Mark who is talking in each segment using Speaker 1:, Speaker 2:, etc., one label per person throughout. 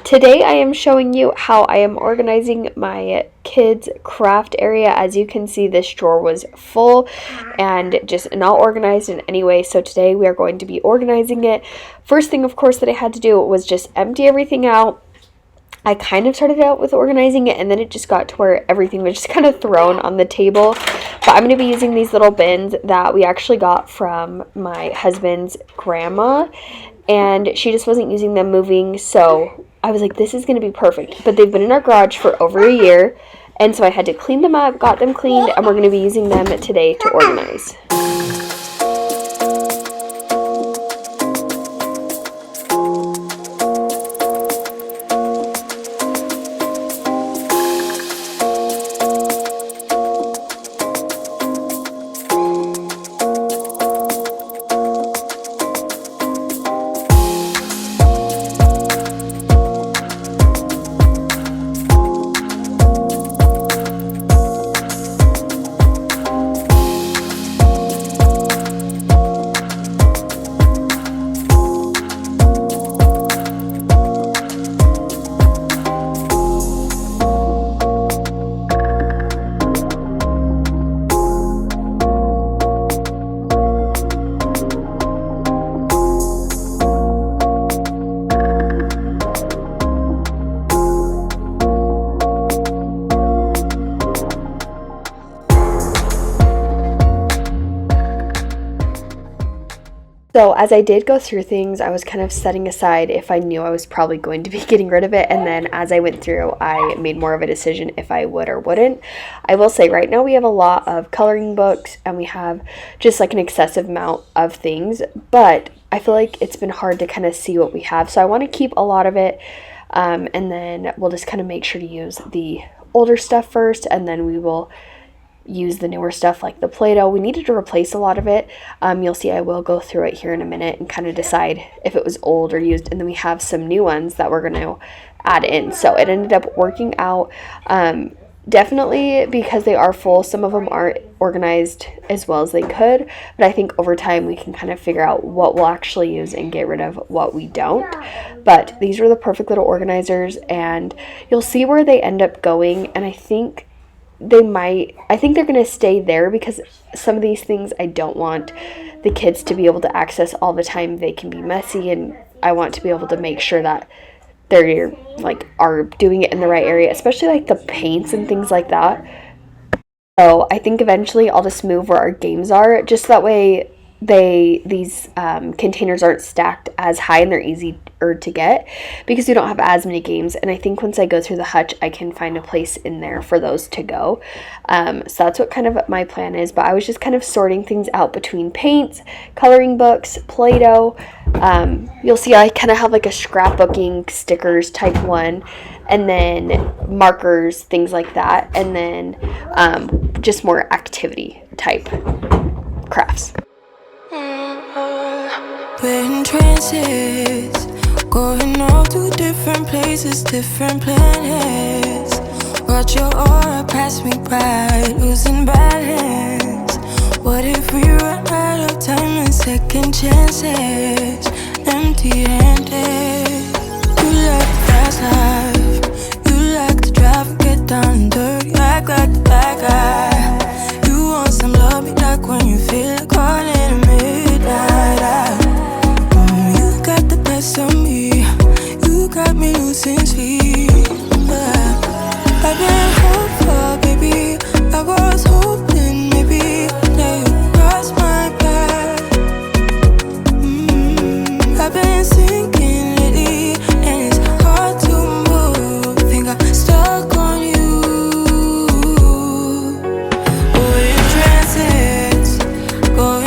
Speaker 1: Today I am showing you how I am organizing my kids' craft area. As you can see, this drawer was full and just not organized in any way. So today we are going to be organizing it. First thing, of course, that I had to do was just empty everything out. I kind of started out with organizing it, and then it just got to where everything was just kind of thrown on the table. But I'm going to be using these little bins that we actually got from my husband's grandma, and she just wasn't using them moving, so I was like, this is going to be perfect. But they've been in our garage for over a year, and so I had to clean them up, got them cleaned, and we're going to be using them today to organize. So as I did go through things, I was kind of setting aside if I knew I was probably going to be getting rid of it, and then as I went through, I made more of a decision if I would or wouldn't. I will say right now we have a lot of coloring books, and we have just like an excessive amount of things, but I feel like it's been hard to kind of see what we have, so I want to keep a lot of it, and then we'll just kind of make sure to use the older stuff first, and then we will use the newer stuff like the Play-Doh. We needed to replace a lot of it. You'll see I will go through it here in a minute and kind of decide if it was old or used, and then we have some new ones that we're going to add in. So it ended up working out. Definitely because they are full, some of them aren't organized as well as they could, but I think over time we can kind of figure out what we'll actually use and get rid of what we don't. But these were the perfect little organizers, and you'll see where they end up going, and I think they're going to stay there because some of these things I don't want the kids to be able to access all the time. They can be messy, and I want to be able to make sure that they're are doing it in the right area, especially like the paints and things like that. So I think eventually I'll just move where our games are, just that way these containers aren't stacked as high and they're easier to get because we don't have as many games. And I think once I go through the hutch, I can find a place in there for those to go. So that's what kind of my plan is. But I was just kind of sorting things out between paints, coloring books, Play-Doh. You'll see I kind of have like a scrapbooking stickers type one, and then markers, things like that, and then just more activity type crafts.
Speaker 2: We're in trances, going off to different places, different planets. Watch your aura pass me by, losing balance. What if we run out of time and second chances? Empty-handed. You like the fast life, you like to drive and get down and dirty, act like the bad guy. You want some love, be like when you feel like calling at midnight. You got the best of me, you got me losing sleep. I've been hopeful, baby, I was hoping maybe that you cross my path. I've been sinking lately, and it's hard to move. Think I'm stuck on you. We're in trances, going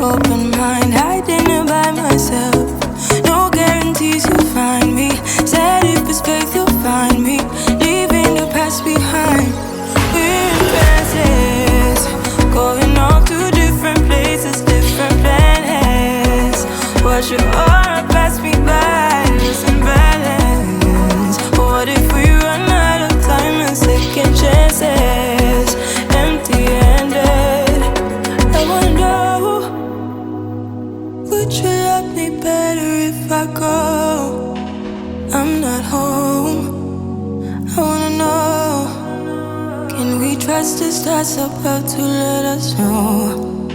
Speaker 2: open mind, hiding by myself. No guarantees you'll find me. Said if it's faith you'll find me. Leaving the past behind. We're in trances, going off to different places, different planets. Watch your aura pass me by, losing balance. What if we run out of time and second chances? Empty-handed. I wanna know, would you love me better if I go? I'm not home. I wanna know, can we trust the stars about to let us know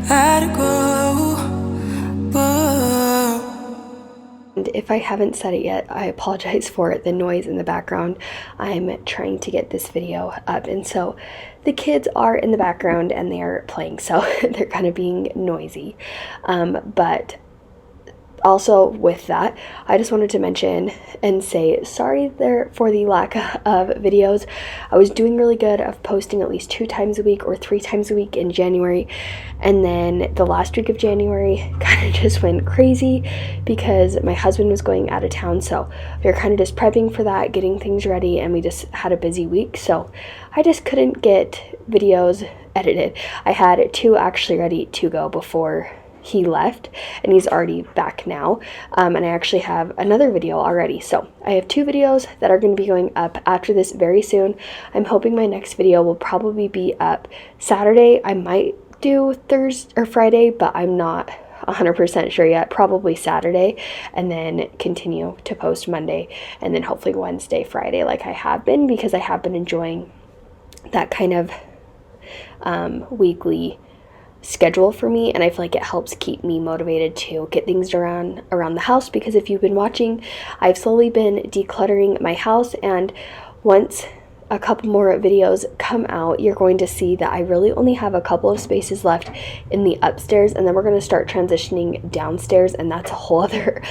Speaker 2: how to go? Whoa.
Speaker 1: And if I haven't said it yet, I apologize for the noise in the background. I'm trying to get this video up, and so the kids are in the background and they are playing, so they're kind of being noisy. But also with that, I just wanted to mention and say sorry there for the lack of videos. I was doing really good of posting at least 2 times a week or 3 times a week in January, and then the last week of January kind of just went crazy because my husband was going out of town, so we were kind of just prepping for that, getting things ready, and we just had a busy week, so I just couldn't get videos edited. I had 2 actually ready to go before he left, and he's already back now, and I actually have another video already, so I have 2 videos that are going to be going up after this very soon. I'm hoping my next video will probably be up Saturday. I might do Thursday or Friday, but I'm not 100% sure yet. Probably Saturday, and then continue to post Monday, and then hopefully Wednesday, Friday, like I have been, because I have been enjoying that kind of weekly schedule for me, and I feel like it helps keep me motivated to get things around the house, because if you've been watching, I've slowly been decluttering my house, and once a couple more videos come out, you're going to see that I really only have a couple of spaces left in the upstairs, and then we're going to start transitioning downstairs, and that's a whole other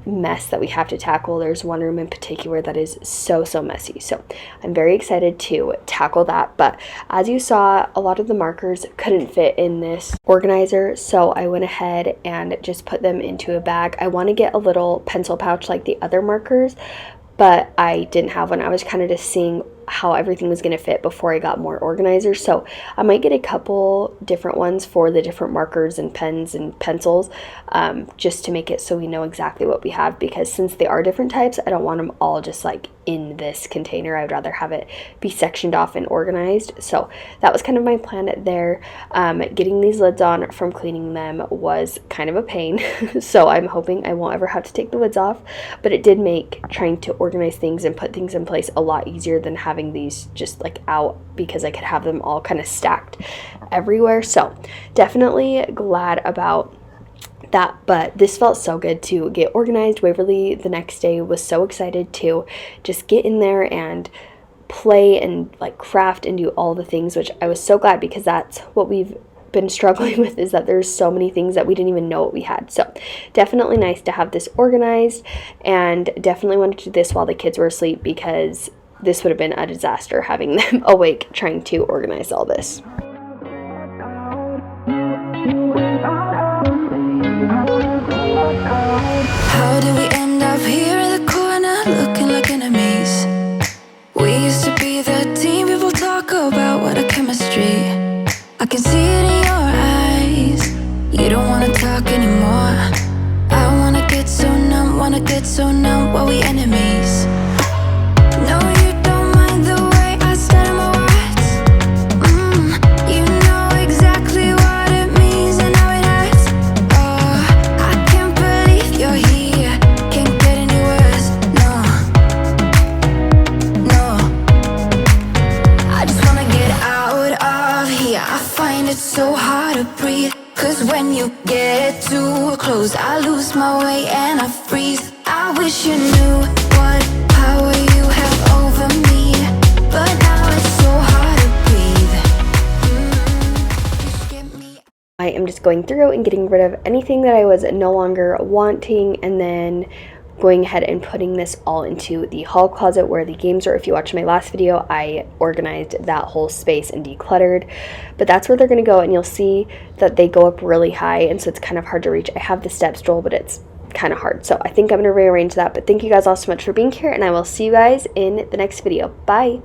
Speaker 1: mess that we have to tackle. There's one room in particular that is so messy, so I'm very excited to tackle that. But as you saw, a lot of the markers couldn't fit in this organizer, so I went ahead and just put them into a bag. I want to get a little pencil pouch like the other markers, but I didn't have one. I was kind of just seeing how everything was going to fit before I got more organizers, so I might get a couple different ones for the different markers and pens and pencils, just to make it so we know exactly what we have, because since they are different types, I don't want them all just like in this container. I'd rather have it be sectioned off and organized. So that was kind of my plan there. Getting these lids on from cleaning them was kind of a pain, so I'm hoping I won't ever have to take the lids off, but it did make trying to organize things and put things in place a lot easier than having these just like out, because I could have them all kind of stacked everywhere. So definitely glad about that, but this felt so good to get organized. Waverly the next day was so excited to just get in there and play and like craft and do all the things, which I was so glad, because that's what we've been struggling with, is that there's so many things that we didn't even know what we had. So definitely nice to have this organized, and definitely wanted to do this while the kids were asleep, because this would have been a disaster having them awake trying to organize all this.
Speaker 2: How did we end up here in the corner, looking like enemies? We used to be the team people talk about, what a chemistry. I can see it in your eyes. You don't wanna talk anymore. I wanna get so numb while we enemies. No, you don't mind the way I stutter my words. You know exactly what it means and how it hurts. Oh, I can't believe you're here. Can't get any worse. No. I just wanna get out of here. I find it so hard to breathe, 'cause when you get too close, I lose my way and I freeze. I wish you knew what power you have over me, but now it's so hard to breathe. Just get me.
Speaker 1: I am just going through and getting rid of anything that I was no longer wanting, and then going ahead and putting this all into the hall closet where the games are. If you watched my last video, I organized that whole space and decluttered, but that's where they're going to go, and you'll see that they go up really high, and so it's kind of hard to reach. I have the step stool, but it's kind of hard, so I think I'm going to rearrange that. But thank you guys all so much for being here, and I will see you guys in the next video. Bye.